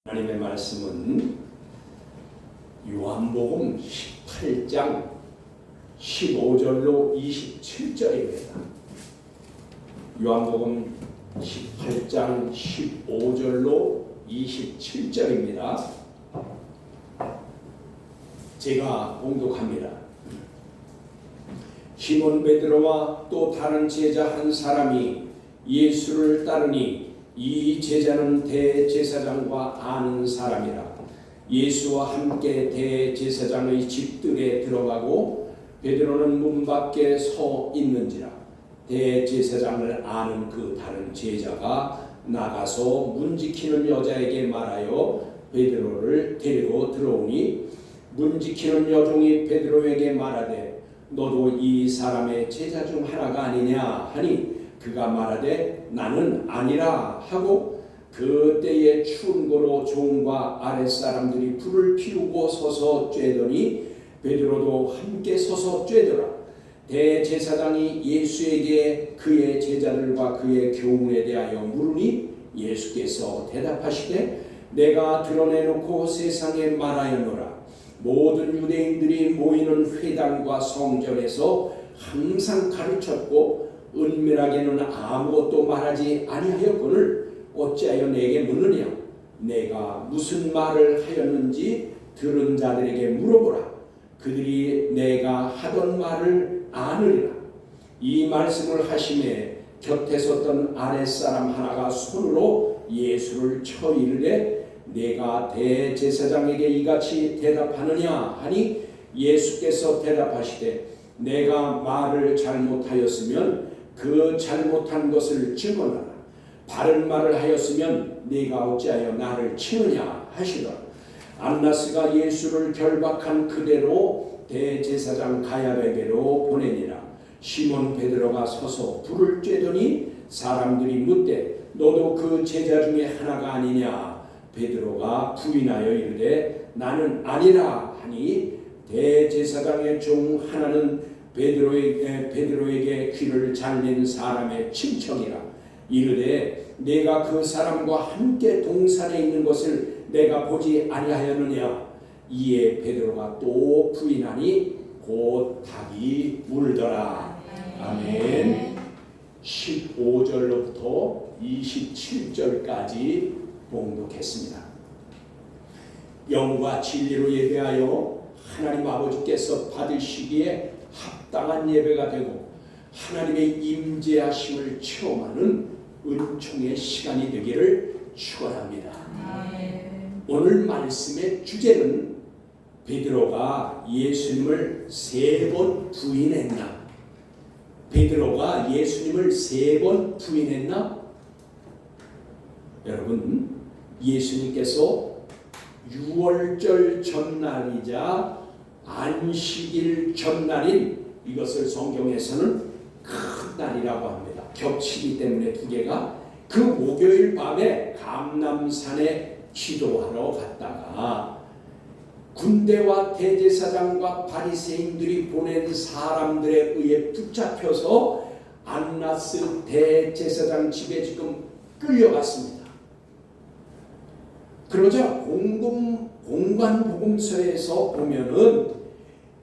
하나님의 말씀은 요한복음 18장 15절로 27절입니다. 요한복음 18장 15절로 27절입니다. 제가 봉독합니다. 시몬 베드로와 또 다른 제자 한 사람이 예수를 따르니 이 제자는 대제사장과 아는 사람이라. 예수와 함께 대제사장의 집들에 들어가고 베드로는 문 밖에 서 있는지라. 대제사장을 아는 그 다른 제자가 나가서 문 지키는 여자에게 말하여 베드로를 데리고 들어오니 문 지키는 여종이 베드로에게 말하되 너도 이 사람의 제자 중 하나가 아니냐 하니 그가 말하되 나는 아니라 하고 그때에 추운 고로 종과 아랫사람들이 불을 피우고 서서 쬐더니 베드로도 함께 서서 쬐더라. 대제사장이 예수에게 그의 제자들과 그의 교훈에 대하여 물으니 예수께서 대답하시되 내가 드러내놓고 세상에 말하였노라. 모든 유대인들이 모이는 회당과 성전에서 항상 가르쳤고 은밀하게는 아무것도 말하지 아니하였거늘 어찌하여 내게 묻느냐. 내가 무슨 말을 하였는지 들은 자들에게 물어보라. 그들이 내가 하던 말을 아느리라. 이 말씀을 하심에 곁에 섰던 아랫사람 하나가 손으로 예수를 쳐 이르되 내가 대제사장에게 이같이 대답하느냐 하니 예수께서 대답하시되 내가 말을 잘못하였으면 그 잘못한 것을 증언하라. 바른 말을 하였으면 네가 어찌하여 나를 치느냐 하시더라. 안나스가 예수를 결박한 그대로 대제사장 가야베게로 보내니라. 시몬 베드로가 서서 불을 쬐더니 사람들이 묻되 너도 그 제자 중에 하나가 아니냐. 베드로가 부인하여 이르되 나는 아니라 하니 대제사장의 종 하나는 베드로에게 귀를 잘린 사람의 친척이라. 이르되 내가 그 사람과 함께 동산에 있는 것을 내가 보지 아니하였느냐. 이에 베드로가 또 부인하니 곧 닭이 울더라. 아멘. 15절로부터 27절까지 봉독했습니다. 영과 진리로 예배하여 하나님 아버지께서 받으시기에 합당한 예배가 되고 하나님의 임재하심을 체험하는 은총의 시간이 되기를 축원합니다. 오늘 말씀의 주제는 베드로가 예수님을 3번 부인했나? 베드로가 예수님을 3번 부인했나? 여러분, 예수님께서 6월절 전날이자 안식일 전날인 이것을 성경에서는 큰 날이라고 합니다. 겹치기 때문에 두 개가 그 목요일 밤에 감람산에 기도하러 갔다가 군대와 대제사장과 바리새인들이 보낸 사람들에 의해 붙잡혀서 안나스 대제사장 집에 지금 끌려갔습니다. 그러자 공관복음서에서 보면은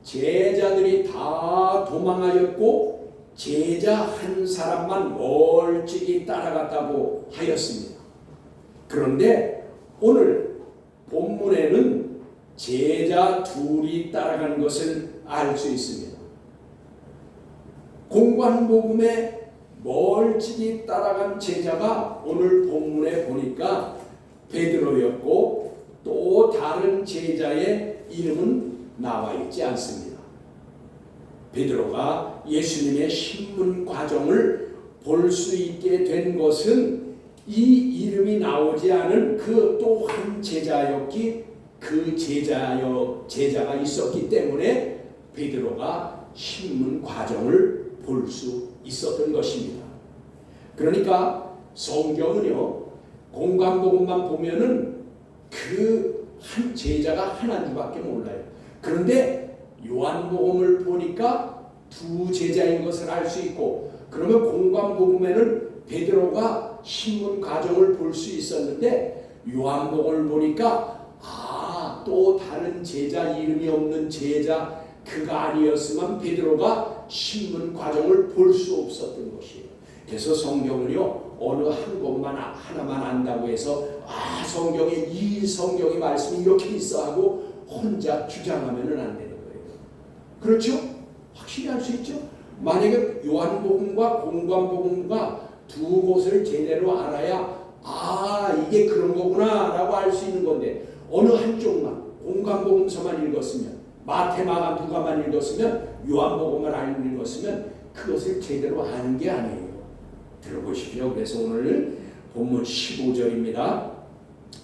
제자들이 다 도망하였고 제자 한 사람만 멀찍이 따라갔다고 하였습니다. 그런데 오늘 본문에는 제자 둘이 따라간 것을 알 수 있습니다. 공관복음에 멀찍이 따라간 제자가 오늘 본문에 보니까 베드로였고 또 다른 제자의 이름은 나와 있지 않습니다. 베드로가 예수님의 신문 과정을 볼 수 있게 된 것은 이 이름이 나오지 않은 그 또 한 제자였기 그 제자가 있었기 때문에 베드로가 신문 과정을 볼 수 있었던 것입니다. 그러니까 성경은요 공관복음만 보면은 그 한 제자가 하나님밖에 몰라요. 그런데 요한복음을 보니까 두 제자인 것을 알 수 있고 그러면 공관복음에는 베드로가 신문 과정을 볼 수 있었는데 요한복음을 보니까 또 다른 제자, 이름이 없는 제자, 그가 아니었으면 베드로가 신문 과정을 볼 수 없었던 것이에요. 그래서 성경을요, 어느 한 것만 하나만 안다고 해서 성경에 이 성경의 말씀이 이렇게 있어 하고 혼자 주장하면은 안 되는 거예요. 그렇죠? 확실히 알 수 있죠? 만약에 요한복음과 공관복음과 두 곳을 제대로 알아야 이게 그런 거구나 라고 알 수 있는 건데, 어느 한쪽만 공관복음서만 읽었으면, 마태, 마가, 누가만 읽었으면, 요한복음을 안 읽었으면 그것을 제대로 아는 게 아니에요. 들어보십시오. 그래서 오늘 본문 15절입니다.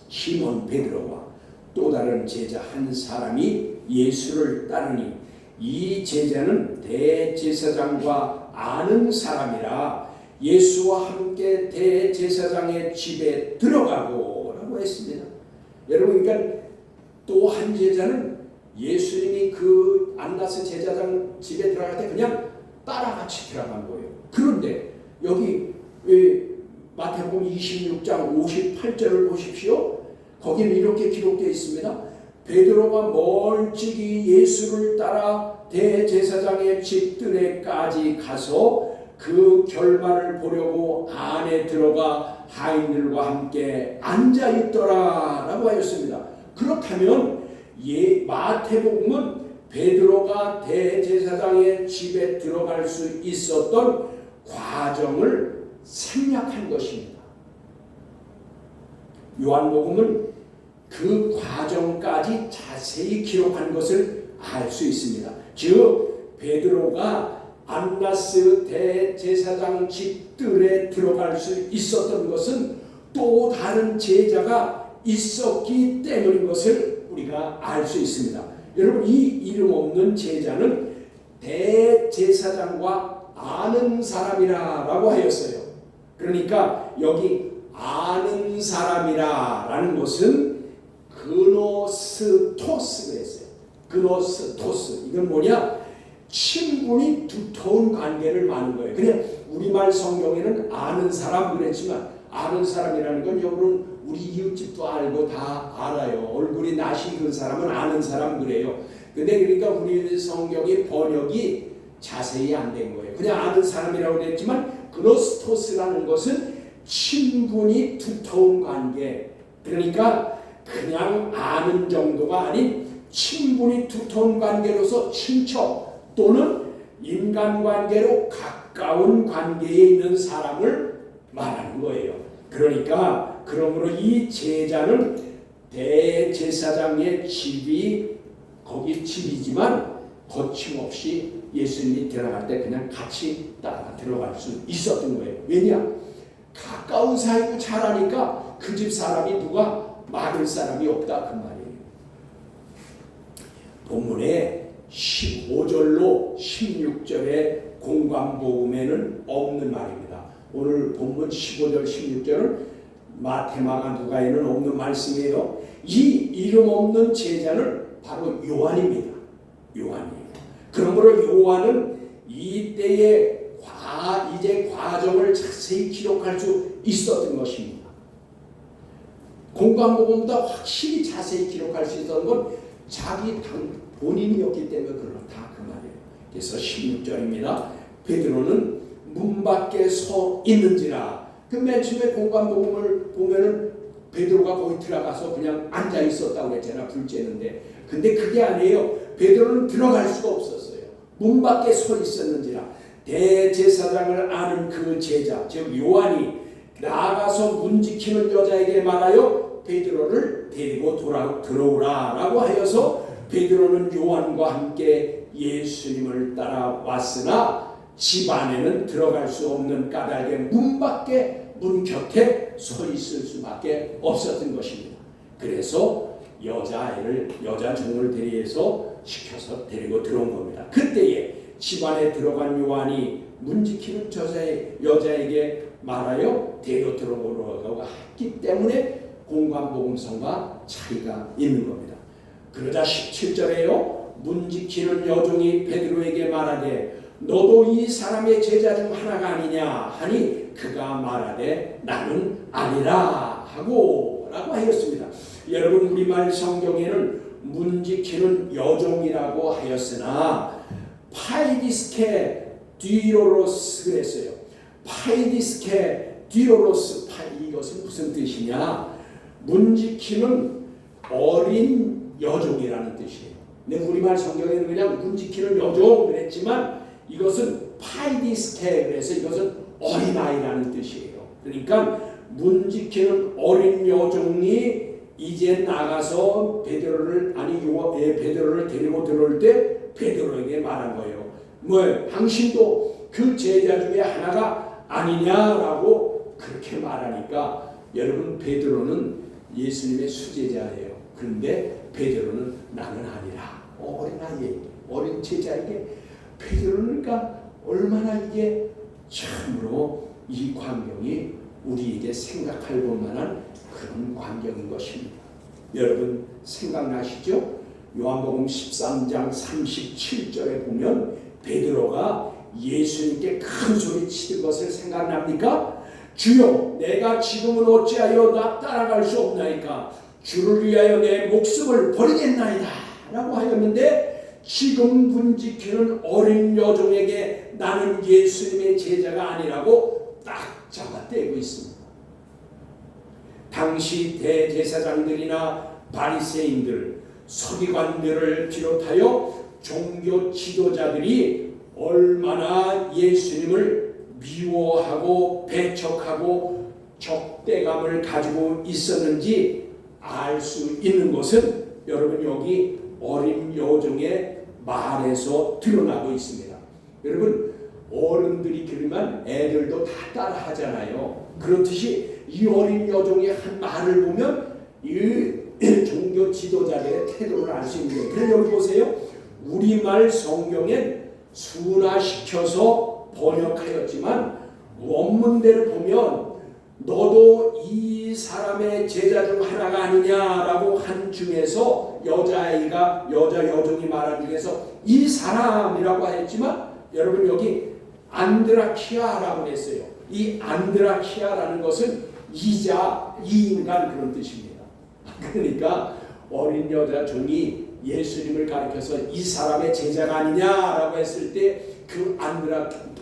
시몬 베드로와 또 다른 제자 한 사람이 예수를 따르니 이 제자는 대제사장과 아는 사람이라 예수와 함께 대제사장의 집에 들어가고 라고 했습니다. 여러분, 그러니까 또 한 제자는 예수님이 그 안나스 제사장 집에 들어갈 때 그냥 따라같이 들어간 거예요. 그런데 여기 마태복음 26장 58절을 보십시오. 거기는 이렇게 기록되어 있습니다. 베드로가 멀찍이 예수를 따라 대제사장의 집들에까지 가서 그 결말을 보려고 안에 들어가 하인들과 함께 앉아있더라 라고 하였습니다. 그렇다면 마태복음은 베드로가 대제사장의 집에 들어갈 수 있었던 과정을 생략한 것입니다. 요한복음은 그 과정까지 자세히 기록한 것을 알 수 있습니다. 즉 베드로가 안나스 대제사장 집들에 들어갈 수 있었던 것은 또 다른 제자가 있었기 때문인 것을 우리가 알 수 있습니다. 여러분, 이 이름 없는 제자는 대제사장과 아는 사람이라고 하였어요. 그러니까 여기 아는 사람이라는 것은 그노스토스가 했어요. 그노스토스, 이건 뭐냐? 친분이 두터운 관계를 말하는 거예요. 그냥 우리말 성경에는 아는 사람 그랬지만, 아는 사람이라는 건 여러분 우리 이웃집도 알고 다 알아요. 얼굴이 낯이 익은 사람은 아는 사람 그래요. 근데 그러니까 우리 성경의 번역이 자세히 안 된 거예요. 그냥 아는 사람이라고 했지만 그노스토스라는 것은 친분이 두터운 관계, 그러니까 그냥 아는 정도가 아닌 친분이 두터운 관계로서 친척 또는 인간관계로 가까운 관계에 있는 사람을 말하는 거예요. 그러니까 그러므로 이 제자는 대제사장의 집이 거기 집이지만 거침없이 예수님이 들어갈 때 그냥 같이 따라 들어갈 수 있었던 거예요. 왜냐? 가까운 사이고 잘하니까 그 집 사람이 누가 막을 사람이 없다 그 말이에요. 본문에 15절로 16절의 공관복음에는 없는 말입니다. 오늘 본문 15절 16절은 마태, 마가, 누가에는 없는 말씀이에요. 이 이름 없는 제자는 바로 요한입니다. 요한이에요. 그러므로 요한은 이때의 이제 과정을 자세히 기록할 수 있었던 것입니다. 공관복음보다 확실히 자세히 기록할 수 있었던 건 자기 본인이었기 때문에 그렇다 그 말이에요. 그래서 16절입니다. 베드로는 문 밖에 서 있는지라. 그 맨 처음에 공관복음을 보면은 베드로가 거기 들어가서 그냥 앉아 있었다고 했잖아, 불 쬐는데. 근데 그게 아니에요. 베드로는 들어갈 수가 없었어요. 문 밖에 서 있었는지라. 대제사장을 아는 그 제자, 즉 요한이 나가서 문 지키는 여자에게 말하여 베드로를 데리고 들어오라 라고 하여서 베드로는 요한과 함께 예수님을 따라왔으나 집 안에는 들어갈 수 없는 까닭에 문 밖에, 문 곁에 서 있을 수밖에 없었던 것입니다. 그래서 여자 종을 데리해서 시켜서 데리고 들어온 겁니다. 그때에 집 안에 들어간 요한이 문 지키는 여자에게 말하여 데려 들어오라고 했기 때문에 공관복음서가 차이가 있는 겁니다. 그러자 17절에요. 문 지키는 여종이 베드로에게 말하되 너도 이 사람의 제자 중 하나가 아니냐 하니 그가 말하되 나는 아니라 하고 라고 하였습니다. 여러분 우리말 성경에는 문지키는 여종이라고 하였으나 파이디스케 디오로스 그랬어요. 파이디스케 디오로스 이것은 무슨 뜻이냐? 문지키는 어린 여종이라는 뜻이에요. 근데 우리말 성경에는 그냥 문지키는 여종 그랬지만 이것은 파이디스케 그래서 이것은 어린아이라는 뜻이에요. 그러니까 문지키는 어린 여종이 이제 나가서 베드로를 데리고 들어올 때 베드로에게 말한 거예요. 당신도 그 제자 중에 하나가 아니냐라고 그렇게 말하니까 여러분 베드로는 예수님의 수제자예요. 그런데 베드로는 나는 아니라 어린아이에게 어린 제자에게 베드로는 그러니까 얼마나 이게 참으로 이 광경이 우리에게 생각할 볼만한 그런 광경인 것입니다. 여러분 생각나시죠? 요한복음 13장 37절에 보면 베드로가 예수님께 큰 소리 치는 것을 생각납니까? 주여 내가 지금은 어찌하여 나 따라갈 수 없나이까? 주를 위하여 내 목숨을 버리겠나이다 라고 하였는데 지금 문지키는 어린 여종에게 나는 예수님의 제자가 아니라고 딱 잡아떼고 있습니다. 당시 대제사장들이나 바리새인들, 서기관들을 비롯하여 종교 지도자들이 얼마나 예수님을 미워하고 배척하고 적대감을 가지고 있었는지 알 수 있는 것은 여러분 여기 어린 여종의 말에서 드러나고 있습니다. 여러분 어른들이 그러면 애들도 다 따라 하잖아요. 그렇듯이 이 어린 여종의 한 말을 보면 이 종교 지도자들의 태도를 알 수 있는 거예요. 그럼 여기 보세요. 우리말 성경엔 순화시켜서 번역하였지만 원문대를 보면 너도 이 사람의 제자 중 하나가 아니냐라고 한 중에서 여자 여종이 말한 중에서 이 사람이라고 하였지만 여러분 여기 안드라키아라고 했어요. 이 안드라키아라는 것은 이인간 그런 뜻입니다. 그러니까 어린 여자 종이 예수님을 가리켜서 이 사람의 제자가 아니냐라고 했을 때 그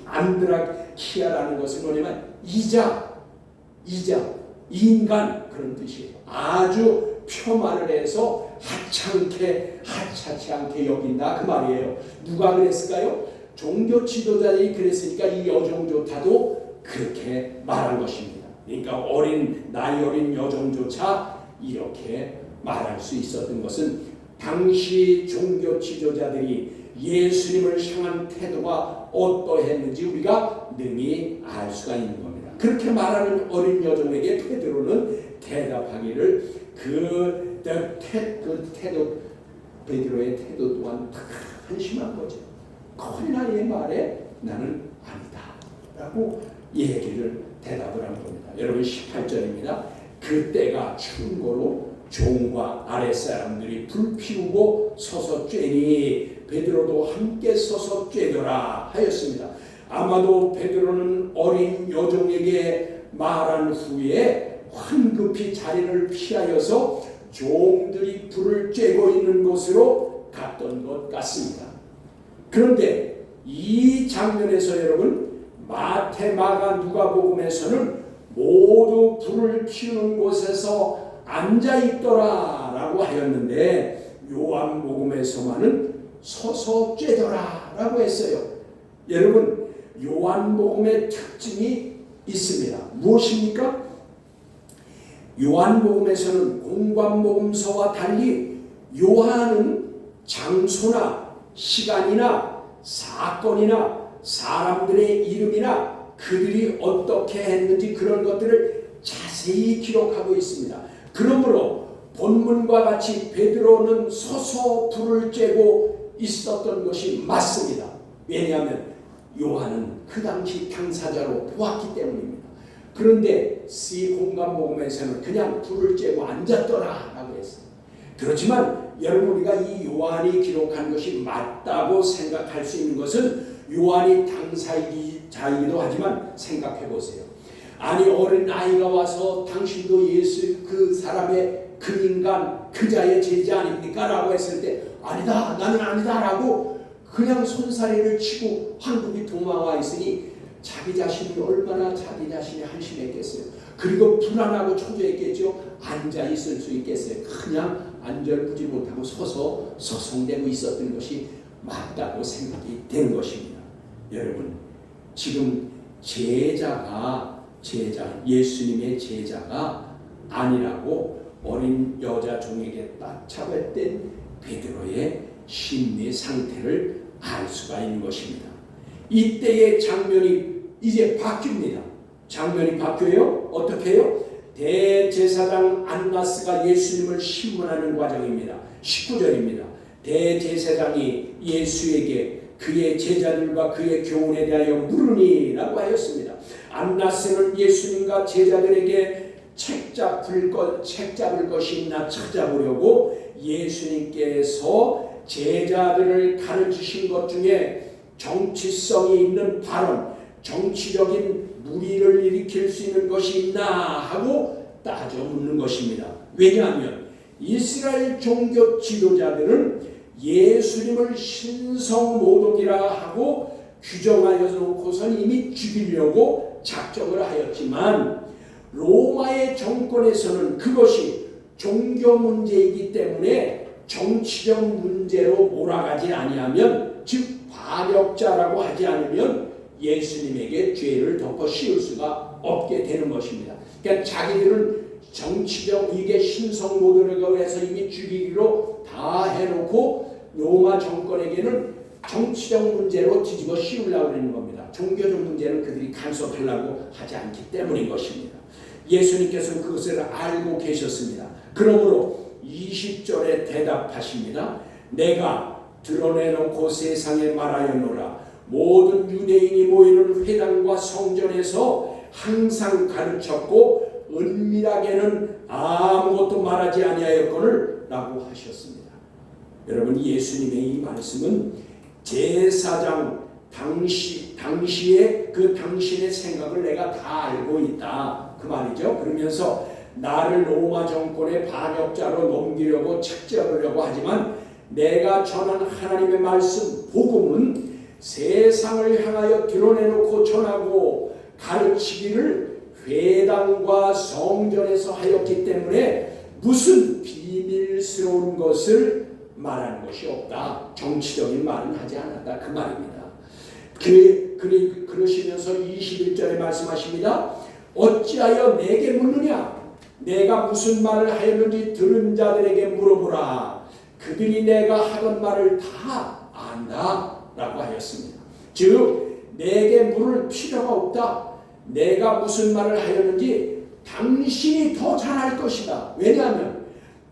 안드라키아라는 것은 뭐냐면 인간 그런 뜻이에요. 아주 폄하를 해서 하찮지 않게 여긴다 그 말이에요. 누가 그랬을까요? 종교 지도자들이 그랬으니까 이 여종조차도 그렇게 말한 것입니다. 그러니까 나이 어린 여종조차 이렇게 말할 수 있었던 것은 당시 종교 지도자들이 예수님을 향한 태도가 어떠했는지 우리가 능히 알 수가 있는 겁니다. 그렇게 말하는 어린 여종에게 베드로는 대답하기를 그 태도 베드로의 태도 또한 한심한 거죠. 어린아이의 말에 나는 아니다 라고 얘기를 대답을 한 겁니다. 여러분 18절입니다. 그때가 충고로 종과 아랫사람들이 불 피우고 서서 쬐니 베드로도 함께 서서 쬐더라 하였습니다. 아마도 베드로는 어린 여종에게 말한 후에 황급히 자리를 피하여서 종들이 불을 쬐고 있는 곳으로 갔던 것 같습니다. 그런데 이 장면에서 여러분 마태, 마가, 누가복음에서는 모두 불을 피우는 곳에서 앉아있더라 라고 하였는데 요한복음에서만은 서서 쬐더라 라고 했어요. 여러분 요한복음의 특징이 있습니다. 무엇입니까? 요한복음에서는 공관복음서와 달리 요한은 장소나 시간이나 사건이나 사람들의 이름이나 그들이 어떻게 했는지 그런 것들을 자세히 기록하고 있습니다. 그러므로 본문과 같이 베드로는 서서 불을 쬐고 있었던 것이 맞습니다. 왜냐하면 요한은 그 당시 당사자로 보았기 때문입니다. 그런데 공관복음에서는 그냥 불을 쬐고 앉았더라 라고 했어요. 그렇지만 여러분 우리가 이 요한이 기록한 것이 맞다고 생각할 수 있는 것은 요한이 당사자이기도 하지만 생각해 보세요. 아니 어린 아이가 와서 당신도 예수 그 사람의 그 인간 그 자의 제자 아닙니까? 라고 했을 때 아니다 나는 아니다 라고 그냥 손사래를 치고 황급히 도망와 있으니 자기 자신이 얼마나 자기 자신이 한심했겠어요. 그리고 불안하고 초조했겠죠. 앉아 있을 수 있겠어요. 그냥 안절부지 못하고 서서 서성대고 있었던 것이 맞다고 생각이 되는 것입니다. 여러분 지금 예수님의 제자가 아니라고 어린 여자 종에게 따차발된 베드로의 심리 상태를 알 수가 있는 것입니다. 이때의 장면이 이제 바뀝니다. 장면이 바뀌어요. 어떻게 해요? 대제사장 안나스가 예수님을 심문하는 과정입니다. 19절입니다. 대제사장이 예수에게 그의 제자들과 그의 교훈에 대하여 물으니 라고 하였습니다. 안나스는 예수님과 제자들에게 책 잡을 것이 있나 찾아보려고 예수님께서 제자들을 가르치신 것 중에 정치성이 있는 발언, 정치적인 무리를 일으킬 수 있는 것이 있나 하고 따져 묻는 것입니다. 왜냐하면 이스라엘 종교 지도자들은 예수님을 신성모독이라 하고 규정하여 놓고선 이미 죽이려고 작정을 하였지만 로마의 정권에서는 그것이 종교 문제이기 때문에 정치적 문제로 몰아가지 아니하면 즉 반역자라고 하지 않으면 예수님에게 죄를 덮어 씌울 수가 없게 되는 것입니다. 그러니까 자기들은 정치적 이게 신성모독이라고 해서 이미 죽이기로 다 해놓고 로마 정권에게는 정치적 문제로 뒤집어 씌우려고 하는 겁니다. 종교적 문제는 그들이 간섭하려고 하지 않기 때문인 것입니다. 예수님께서는 그것을 알고 계셨습니다. 그러므로 20절에 대답하십니다. 내가 드러내놓고 세상에 말하였노라. 모든 유대인이 모이는 회당과 성전에서 항상 가르쳤고 은밀하게는 아무것도 말하지 아니하였거늘 라고 하셨습니다. 여러분 예수님의 이 말씀은 제사장 당시에 그 당신의 생각을 내가 다 알고 있다 그 말이죠. 그러면서 나를 로마 정권의 반역자로 넘기려고 책잡으려고 하지만 내가 전한 하나님의 말씀 복음은 세상을 향하여 드러내놓고 전하고 가르치기를 회당과 성전에서 하였기 때문에 무슨 비밀스러운 것을 말하는 것이 없다. 정치적인 말은 하지 않았다. 그 말입니다. 그러시면서 21절에 말씀하십니다. 어찌하여 내게 묻느냐? 내가 무슨 말을 하였는지 들은 자들에게 물어보라. 그들이 내가 하던 말을 다 안다 라고 하였습니다. 즉 내게 물을 필요가 없다. 내가 무슨 말을 하였는지 당신이 더 잘할 것이다. 왜냐하면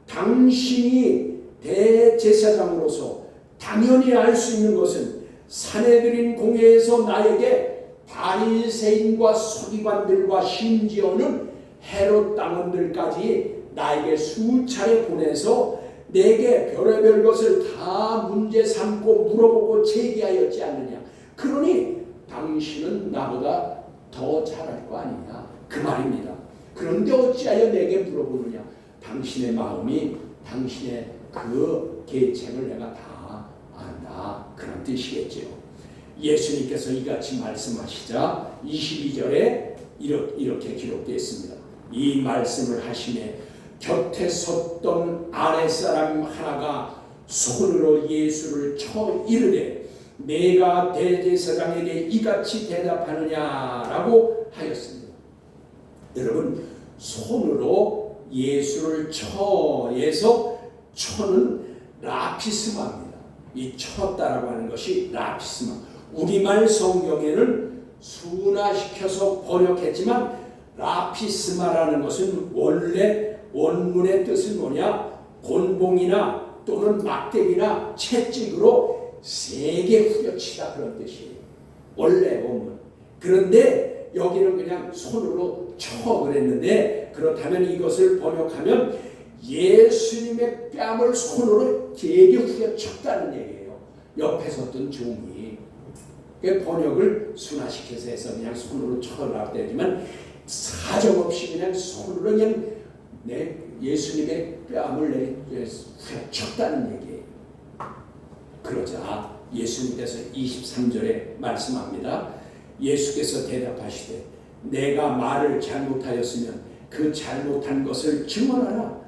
당신이 대제사장으로서 당연히 알 수 있는 것은 산헤드린 공회에서 나에게 바리새인과 서기관들과 심지어는 헤롯 당원들까지 나에게 수차례 보내서 내게 별의별 것을 다 문제 삼고 물어보고 제기하였지 않느냐. 그러니 당신은 나보다 더 잘할 거 아니냐. 그 말입니다. 그런데 어찌하여 내게 물어보느냐. 당신의 마음이 당신의 그 계책을 내가 다 안다. 그런 뜻이겠죠. 예수님께서 이같이 말씀하시자 22절에 이렇게 기록되어 있습니다. 이 말씀을 하시매 곁에 섰던 아랫사람 하나가 손으로 예수를 쳐 이르되 내가 대제사장에게 이같이 대답하느냐라고 하였습니다. 여러분 손으로 예수를 쳐에서 쳐는 라피스마입니다. 이 쳤다라고 하는 것이 라피스마. 우리말 성경에는 순화시켜서 번역했지만 라피스마라는 것은 원래 원문의 뜻은 뭐냐? 곤봉이나 또는 막대기나 채찍으로 세게 후려치다 그런 뜻이에요. 원래 원문. 그런데 여기는 그냥 손으로 쳐 그랬는데 그렇다면 이것을 번역하면 예수님의 뺨을 손으로 세게 후려쳤다는 얘기예요. 옆에 섰던 종이. 번역을 순화시켜서 해서 그냥 손으로 쳐라고 되지만 사정없이 그냥 손으로 그냥 예수님의 뺨을 후려쳤다는 얘기예요. 그러자 예수님께서 23절에 말씀합니다. 예수께서 대답하시되 내가 말을 잘못하였으면 그 잘못한 것을 증언하라.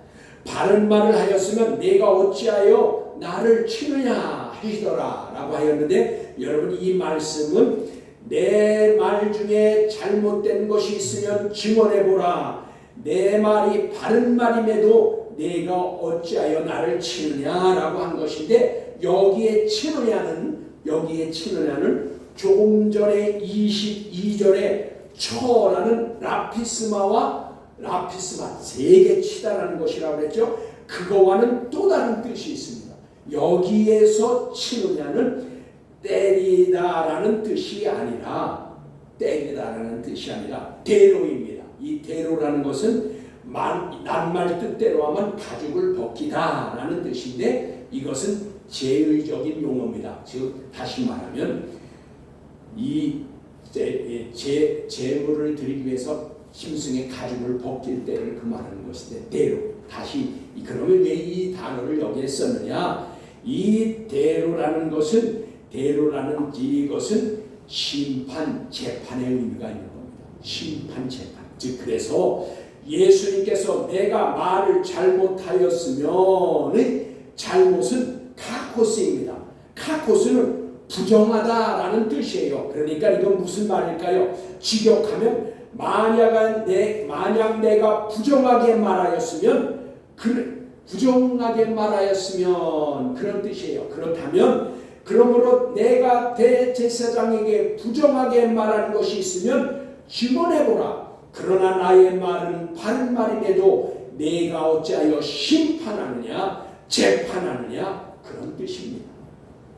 바른 말을 하였으면 내가 어찌하여 나를 치느냐 하시더라 라고 하였는데, 여러분 이 말씀은 내 말 중에 잘못된 것이 있으면 증언해보라. 내 말이 바른 말임에도 내가 어찌하여 나를 치느냐라고 한 것인데, 여기에 치느냐는 조금 전에 22절에 처라는 라피스마 세게 치다라는 것이라고 했죠. 그거와는 또 다른 뜻이 있습니다. 여기에서 치느냐는 때리다라는 뜻이 아니라 대로입니다. 이 대로라는 것은 낱말 뜻대로 하면 가죽을 벗기다라는 뜻인데, 이것은 제의적인 용어입니다. 즉 다시 말하면 이 제물을 드리기 위해서 짐승의 가죽을 벗길 때를 그 말하는 것인데, 대로. 다시 그러면 왜 이 단어를 여기에 썼느냐? 이 대로라는 이것은 심판, 재판의 의미가 있는 겁니다. 심판, 재판. 즉 그래서 예수님께서 내가 말을 잘못하였으면 잘못은 카코스입니다. 카코스는 부정하다라는 뜻이에요. 그러니까 이건 무슨 말일까요? 직역하면 만약 내가 부정하게 말하였으면 그런 뜻이에요. 그러므로 내가 대제사장에게 부정하게 말한 것이 있으면 증언해보라. 그러나 나의 말은 바른 말임에도 내가 어찌하여 심판하느냐 재판하느냐, 그런 뜻입니다.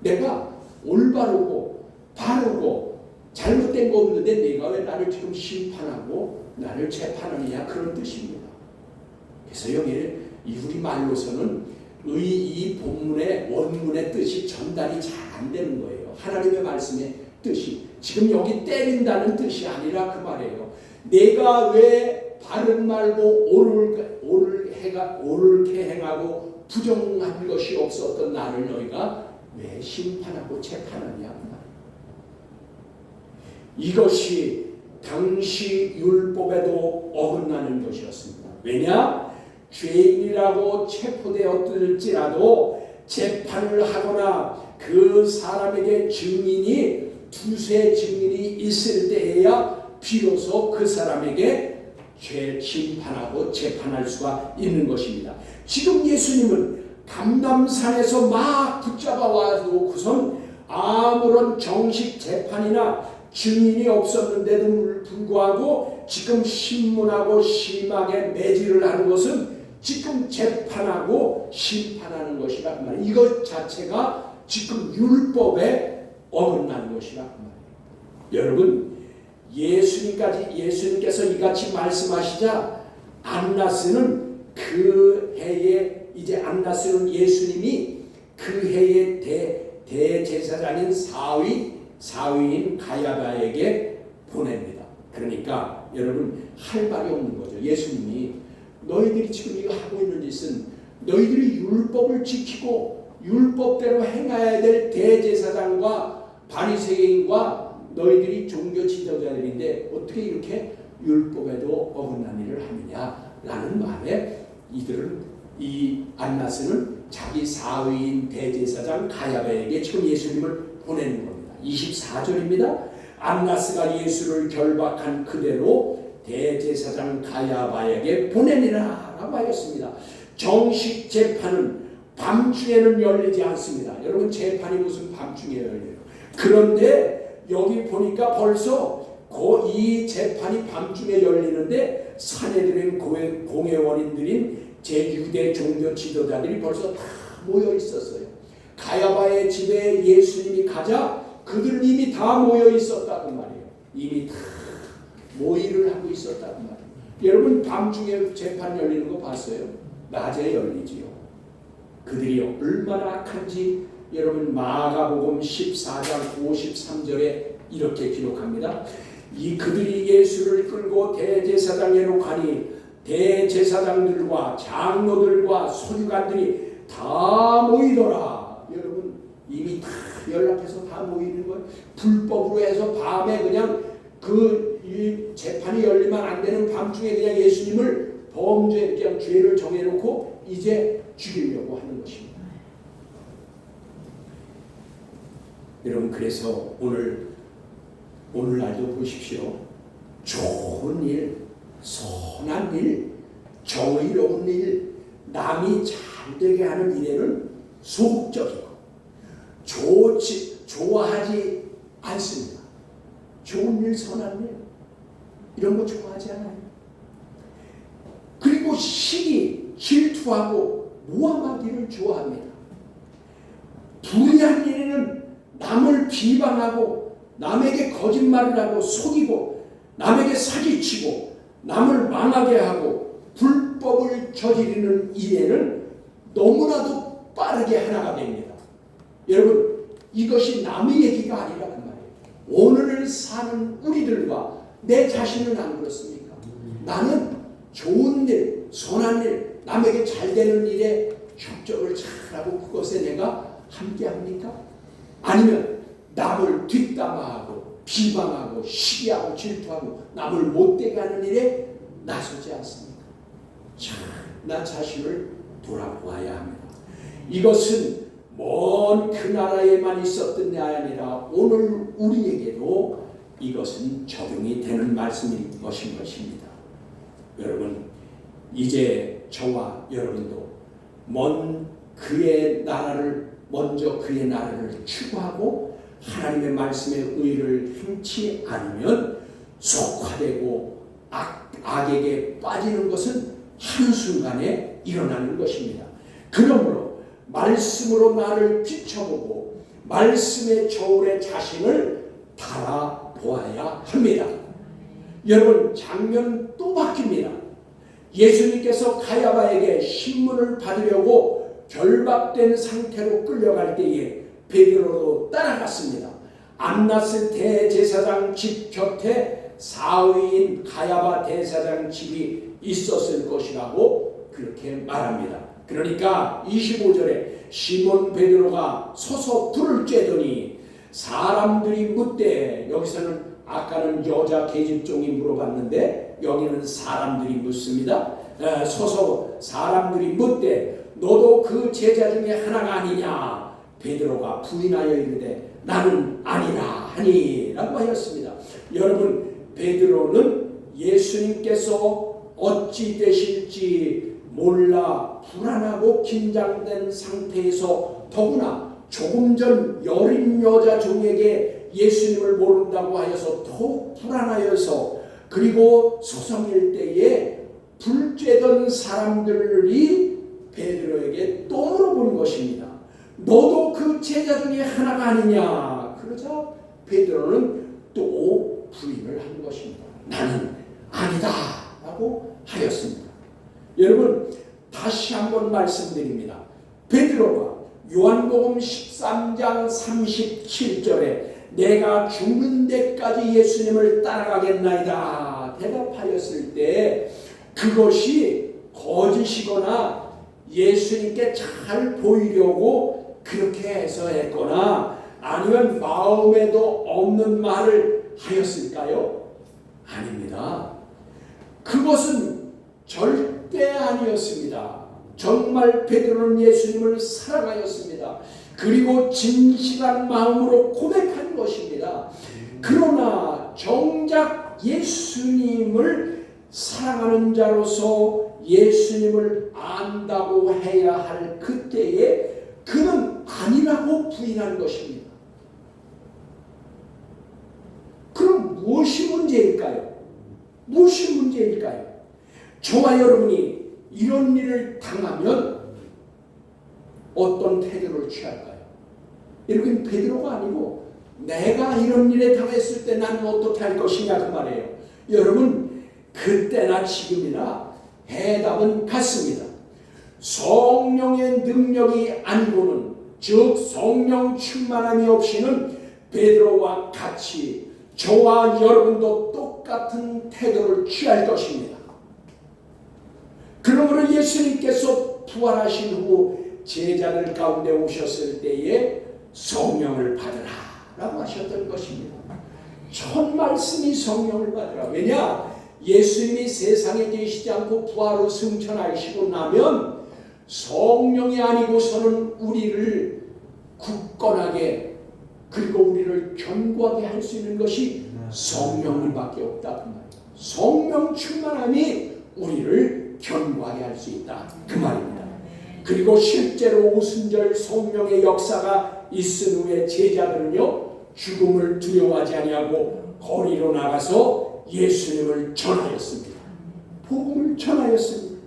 내가 올바르고 바르고 잘못된 거 없는데 내가 왜 나를 지금 심판하고 나를 재판하느냐, 그런 뜻입니다. 그래서 여기 우리 말로서는 이 본문의 원문의 뜻이 전달이 잘 안 되는 거예요. 하나님의 말씀의 뜻이 지금 여기 때린다는 뜻이 아니라 그 말이에요. 내가 왜 바른 말고 옳게 행하고 부정한 것이 없었던 나를 너희가 왜 심판하고 재판하냐. 이것이 당시 율법에도 어긋나는 것이었습니다. 왜냐? 죄인이라고 체포되었을지라도 재판을 하거나 그 사람에게 두세 증인이 있을 때에야 비로소 그 사람에게 죄 심판하고 재판할 수가 있는 것입니다. 지금 예수님은 감람산에서 막 붙잡아 와놓고선 아무런 정식 재판이나 증인이 없었는데도 불구하고 지금 신문하고 심하게 매질을 하는 것은 지금 재판하고 심판하는 것이라 그 말이에요. 이것 자체가 지금 율법에 어긋나는 것이라 그 말이에요. 여러분, 예수님께서 이같이 말씀하시자 안나스는 그 해에 예수님이 그 해의 대제사장인 사위인 가야바에게 보냅니다. 그러니까 여러분, 할 말이 없는 거죠. 예수님이 너희들이 지금 이거 하고 있는 짓은 너희들이 율법을 지키고 율법대로 행해야 될 대제사장과 바리새인과 너희들이 종교 지도자들인데 어떻게 이렇게 율법에도 어긋난 일을 하느냐라는 말에 이 안나스는 자기 사위인 대제사장 가야바에게 지금 예수님을 보내는 겁니다. 24절입니다. 안나스가 예수를 결박한 그대로 대제사장 가야바에게 보내니라 라고 하였습니다. 정식 재판은 밤중에는 열리지 않습니다. 여러분, 재판이 무슨 밤중에 열려요? 그런데 여기 보니까 벌써 이 재판이 밤중에 열리는데 사내들인 공회원인들인 제유대 종교 지도자들이 벌써 다 모여 있었어요. 가야바의 집에 예수님이 가자 그들은 이미 다 모여 있었다고 말이에요. 이미 다 모의를 하고 있었다고 말이에요. 여러분, 밤중에 재판 열리는 거 봤어요? 낮에 열리지요. 그들이 얼마나 악한지 여러분, 마가복음 14장 53절에 이렇게 기록합니다. 이 그들이 예수를 끌고 대제사장에로 가니 대제사장들과 장로들과 서기관들이 다 모이더라. 여러분 이미 다 연락해서 다 모이는 거예요. 불법으로 해서 밤에 그냥 이 재판이 열리면 안 되는 밤중에 그냥 예수님을 범죄 그냥 죄를 정해놓고 이제 죽이려고 하는 것입니다. 여러분 그래서 오늘날도 보십시오. 좋은 일, 선한 일, 정의로운 일, 남이 잘 되게 하는 일에는 소극적이고 좋아하지 않습니다. 좋은 일, 선한 일 이런 거 좋아하지 않아요. 그리고 시기, 질투하고 모함하기를 좋아합니다. 불의한 일에는 남을 비방하고 남에게 거짓말을 하고 속이고 남에게 사기치고 남을 망하게 하고 불법을 저지르는 일에는 너무나도 빠르게 하나가 됩니다. 여러분 이것이 남의 얘기가 아니라 그 말이에요. 오늘을 사는 우리들과 내 자신은 안 그렇습니까? 나는 좋은 일, 선한 일, 남에게 잘 되는 일에 협조를 잘하고 그것에 내가 함께합니까? 아니면 남을 뒷담화하고 비방하고 시기하고 질투하고 남을 못되게 하는 일에 나서지 않습니까? 나 자신을 돌아보아야 합니다. 이것은 먼 그 나라에만 있었던 게 아니라 오늘 우리에게도 이것은 적용이 되는 말씀인 것입니다. 여러분 이제 저와 여러분도 먼저 그의 나라를 추구하고 하나님의 말씀의 의를 행치 않으면 속화되고 악에게 빠지는 것은 한순간에 일어나는 것입니다. 그러므로 말씀으로 나를 비춰보고 말씀의 저울에 자신을 달아보아야 합니다. 여러분 장면은 또 바뀝니다. 예수님께서 가야바에게 신문을 받으려고 결박된 상태로 끌려갈 때에 베드로도 따라갔습니다. 안나스 대제사장 집 곁에 사위인 가야바 대사장 집이 있었을 것이라고 그렇게 말합니다. 그러니까 25절에 시몬 베드로가 서서 불을 쬐더니 사람들이 묻되, 여기서는 아까는 여자 계집종이 물어봤는데 여기는 사람들이 묻습니다. 서서 사람들이 묻되 너도 그 제자 중에 하나가 아니냐? 베드로가 부인하여 이르되 나는 아니라 하니 라고 하였습니다. 여러분 베드로는 예수님께서 어찌 되실지 몰라 불안하고 긴장된 상태에서 더구나 조금 전 여린 여자 종에게 예수님을 모른다고 하여서 더욱 불안하여서, 그리고 소성일 때에 불 쬐던 사람들이 베드로에게 또 물어본 것입니다. 너도 그 제자 중에 하나가 아니냐? 그러자 베드로는 또 부인을 한 것입니다. 나는 아니다 라고 하였습니다. 여러분 다시 한번 말씀드립니다. 베드로가 요한복음 13장 37절에 내가 죽는 데까지 예수님을 따라가겠나이다 대답하였을 때 그것이 거짓이거나 예수님께 잘 보이려고 그렇게 해서 했거나 아니면 마음에도 없는 말을 하였을까요? 아닙니다. 그것은 절대 아니었습니다. 정말 베드로는 예수님을 사랑하였습니다. 그리고 진실한 마음으로 고백한 것입니다. 그러나 정작 예수님을 사랑하는 자로서 예수님을 안다고 해야 할 그때에 그는 아니라고 부인한 것입니다. 그럼 무엇이 문제일까요? 무엇이 문제일까요? 저와 여러분이 이런 일을 당하면 어떤 태도를 취할까요? 여러분 베드로가 아니고 내가 이런 일에 당했을 때 나는 어떻게 할 것이냐 그 말이에요. 여러분 그때나 지금이나 해답은 같습니다. 성령의 능력이 아니고는, 즉 성령 충만함이 없이는 베드로와 같이 저와 여러분도 똑같은 태도를 취할 것입니다. 그러므로 예수님께서 부활하신 후 제자들 가운데 오셨을 때에 성령을 받으라라고 하셨던 것입니다. 첫 말씀이 성령을 받으라. 왜냐? 예수님이 세상에 계시지 않고 부활로 승천하시고 나면 성령이 아니고서는 우리를 굳건하게 그리고 우리를 견고하게 할 수 있는 것이 성령님밖에 없다. 성령 충만함이 우리를 견고하게 할 수 있다. 그 말입니다. 그리고 실제로 오순절 성령의 역사가 있은 후에 제자들은요, 죽음을 두려워하지 아니하고 거리로 나가서 예수님을 전하였습니다. 복음을 전하였습니다.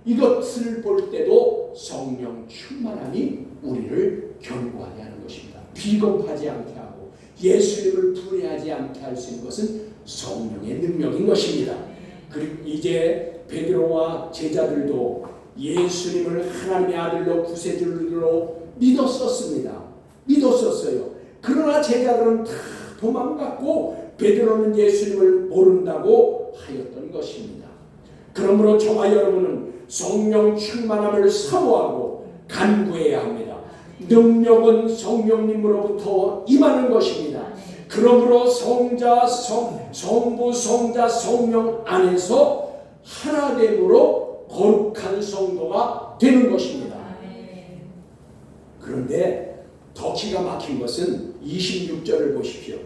이것을 볼 때도 성령 충만함이 우리를 견고하게 하는 것입니다. 비겁하지 않게 하고 예수님을 불의하지 않게 할 수 있는 것은 성령의 능력인 것입니다. 그리고 이제 베드로와 제자들도 예수님을 하나님의 아들로 구세주로 믿었었습니다. 믿었었어요. 그러나 제자들은 다 도망갔고 베드로는 예수님을 모른다고 하였던 것입니다. 그러므로 저와 여러분은 성령 충만함을 사모하고 간구해야 합니다. 능력은 성령님으로부터 임하는 것입니다. 그러므로 성부, 성자, 성령 안에서 하나됨으로 거룩한 성도가 되는 것입니다. 그런데 더 기가 막힌 것은 26절을 보십시오.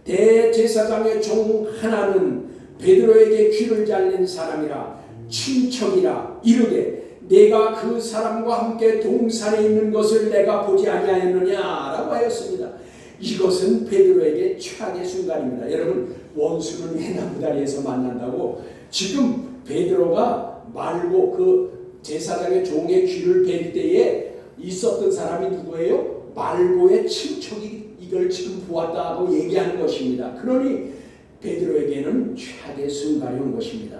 대제사장의 종 하나는 베드로에게 귀를 잘린 사람이라 친척이라 이르되 내가 그 사람과 함께 동산에 있는 것을 내가 보지 아니하였느냐라고 하였습니다. 이것은 베드로에게 최악의 순간입니다. 여러분, 원수는 해나무다리에서 만난다고 지금 베드로가 말고 그 제사장의 종의 귀를 벨 때에 있었던 사람이 누구예요? 말고의 친척이 이걸 지금 보았다고 얘기하는 것입니다. 그러니 베드로에게는 최악의 순간이 온 것입니다.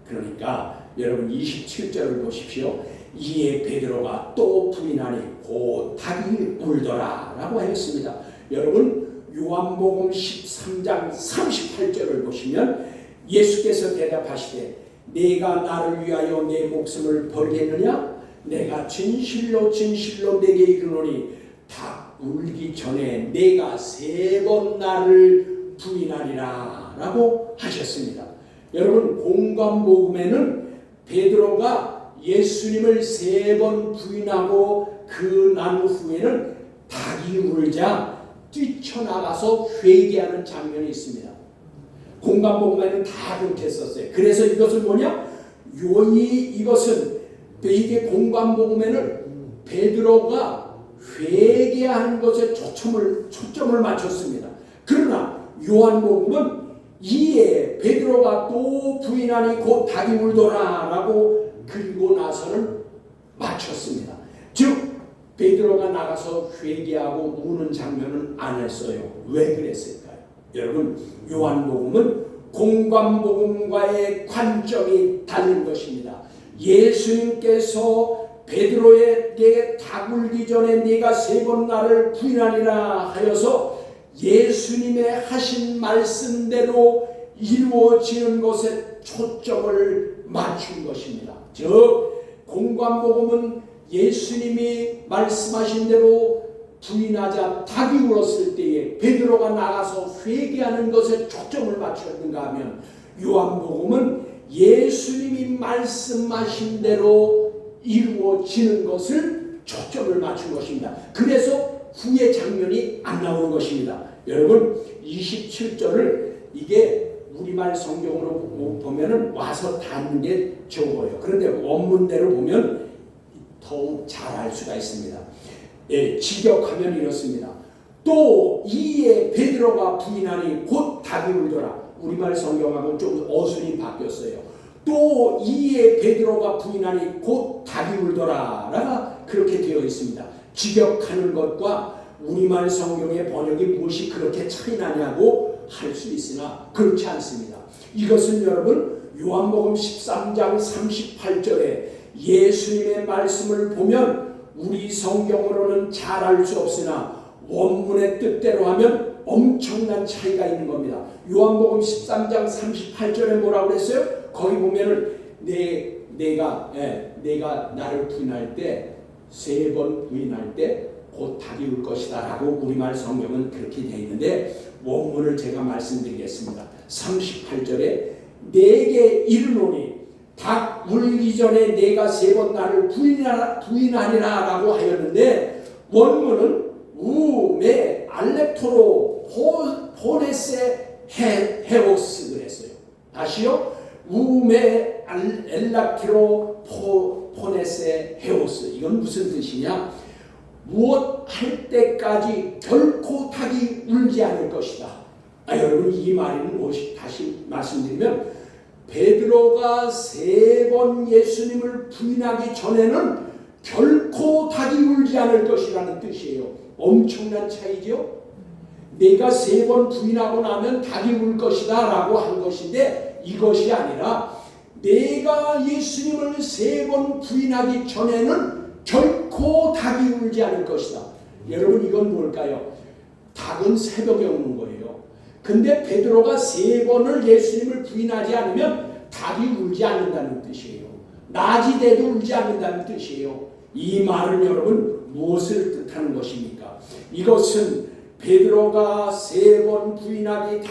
그러니까 여러분 27절을 보십시오. 이에 베드로가 또 부인하니 곧 닭이 울더라 라고 하였습니다. 여러분 요한복음 13장 38절을 보시면 예수께서 대답하시되 내가 나를 위하여 내 목숨을 버리겠느냐? 내가 진실로 진실로 내게 이르노니 닭 울기 전에 내가 3번 나를 부인하리라 라고 하셨습니다. 여러분 공관복음에는 베드로가 예수님을 3번 부인하고 그 난 후에는 닭이 울자 뛰쳐나가서 회개하는 장면이 있습니다. 공관복음에는 다 그렇게 썼어요. 그래서 이것은 뭐냐? 이것은 이게 공관복음에는 베드로가 회개하는 것에 초점을 맞췄습니다. 그러나 요한복음은 이에 베드로가 또 부인하니 곧 닭이 울더라 라고 그리고 나서는 맞췄습니다. 즉 베드로가 나가서 회개하고 우는 장면은 안 했어요. 왜 그랬을까요? 여러분 요한복음은 공관복음과의 관점이 다른 것입니다. 예수님께서 베드로에게 닭 울기 전에 네가 3번 나를 부인하리라 하여서 예수님의 하신 말씀대로 이루어지는 것에 초점을 맞춘 것입니다. 즉 공관복음은 예수님이 말씀하신 대로 부인하자 닭이 울었을 때에 베드로가 나가서 회개하는 것에 초점을 맞췄는가 하면 요한복음은 예수님이 말씀하신 대로 이루어지는 것을 초점을 맞춘 것입니다. 그래서 후의 장면이 안 나오는 것입니다. 여러분 27절을 이게 우리말 성경으로 보면은 와서 닿는 게 적어요. 그런데 원문대로 보면 더욱 잘 알 수가 있습니다. 예, 직역하면 이렇습니다. 또 이에 베드로가 부인하니 곧 닭이 울더라. 우리말 성경하고 좀 어순이 바뀌었어요. 또 이에 베드로가 부인하니 곧 닭이 울더라 라가 그렇게 되어 있습니다. 직역하는 것과 우리말 성경의 번역이 무엇이 그렇게 차이 나냐고 할 수 있으나 그렇지 않습니다. 이것은 여러분 요한복음 13장 38절에 예수님의 말씀을 보면 우리 성경으로는 잘 알 수 없으나 원문의 뜻대로 하면 엄청난 차이가 있는 겁니다. 요한복음 13장 38절에 뭐라고 그랬어요? 거기 보면은 내가 나를 부인할 때 3번 부인할 때 곧 닭이 울 것이다 라고 우리말 성경은 그렇게 되어 있는데, 원문을 제가 말씀드리겠습니다. 38절에 내게 이르노니 닭 울기 전에 내가 3번 나를 부인하리라 라고 하였는데, 원문은 우메 알렉토로 포네세 헤오스 그랬어요. 다시요. 우메 엘라키로 포네세 헤오스. 이건 무슨 뜻이냐? 무엇 할 때까지 결코 닭이 울지 않을 것이다. 여러분, 이 말은 무엇이, 다시 말씀드리면 베드로가 3번 예수님을 부인하기 전에는 결코 닭이 울지 않을 것이라는 뜻이에요. 엄청난 차이죠. 내가 3번 부인하고 나면 닭이 울 것이다 라고 한 것인데, 이것이 아니라 내가 예수님을 3번 부인하기 전에는 결코 닭이 울지 않을 것이다. 여러분, 이건 뭘까요? 닭은 새벽에 우는 거예요. 근데 베드로가 3번을 예수님을 부인하지 않으면 닭이 울지 않는다는 뜻이에요. 낮이 돼도 울지 않는다는 뜻이에요. 이 말은 여러분 무엇을 뜻하는 것입니까? 이것은 베드로가 3번 부인하기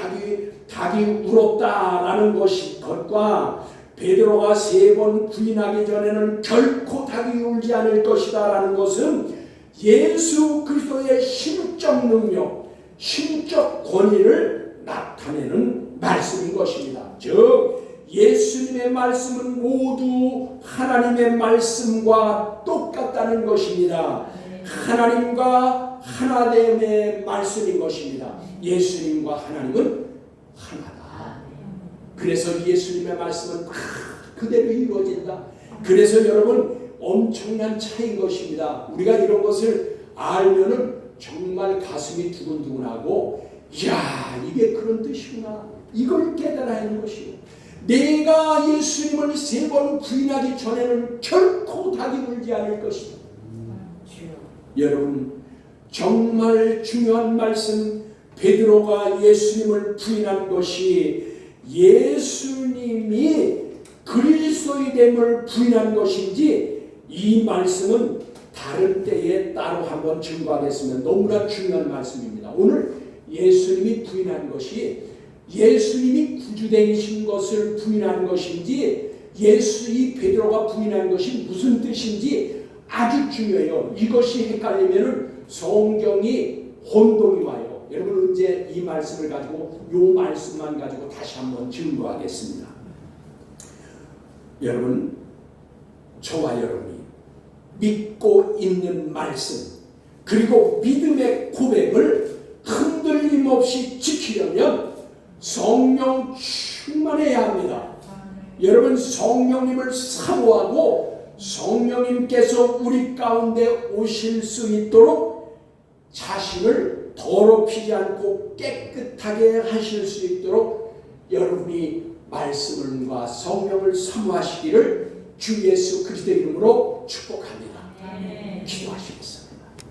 닭이 울었다라는 것과 베드로가 3번 부인하기 전에는 결코 닭이 울지 않을 것이다 라는 것은 예수 그리스도의 신적 능력, 신적 권위를 나타내는 말씀인 것입니다. 즉 예수님의 말씀은 모두 하나님의 말씀과 똑같다는 것입니다. 하나님과 하나됨의 말씀인 것입니다. 예수님과 하나님은 하나다. 그래서 예수님의 말씀은 그대로 이루어진다. 그래서 여러분 엄청난 차이인 것입니다. 우리가 이런 것을 알면은 정말 가슴이 두근두근하고, 이야, 이게 그런 뜻이구나, 이걸 깨달아야 하는 것이요. 내가 예수님을 3번 부인하기 전에는 결코 닭이 울지 않을 것이다. 여러분, 정말 중요한 말씀, 베드로가 예수님을 부인한 것이 예수님이 그리스도의 됨을 부인한 것인지, 이 말씀은 다른 때에 따로 한번 증거하겠습니다. 너무나 중요한 말씀입니다. 오늘 예수님이 부인한 것이 예수님이 구주되신 것을 부인한 것인지, 이 베드로가 부인한 것이 무슨 뜻인지 아주 중요해요. 이것이 헷갈리면 성경이 혼동이 와요. 여러분, 이제 이 말씀을 가지고, 이 말씀만 가지고 다시 한번 증거하겠습니다. 여러분, 저와 여러분이 믿고 있는 말씀, 그리고 믿음의 고백을 흔들림 없이 지키려면 성령 충만해야 합니다. 여러분, 성령님을 사모하고 성령님께서 우리 가운데 오실 수 있도록 자신을 더럽히지 않고 깨끗하게 하실 수 있도록 여러분이 말씀과 성령을 사모하시기를 주 예수 그리스도 이름으로 축복합니다. 기도하시겠습니다.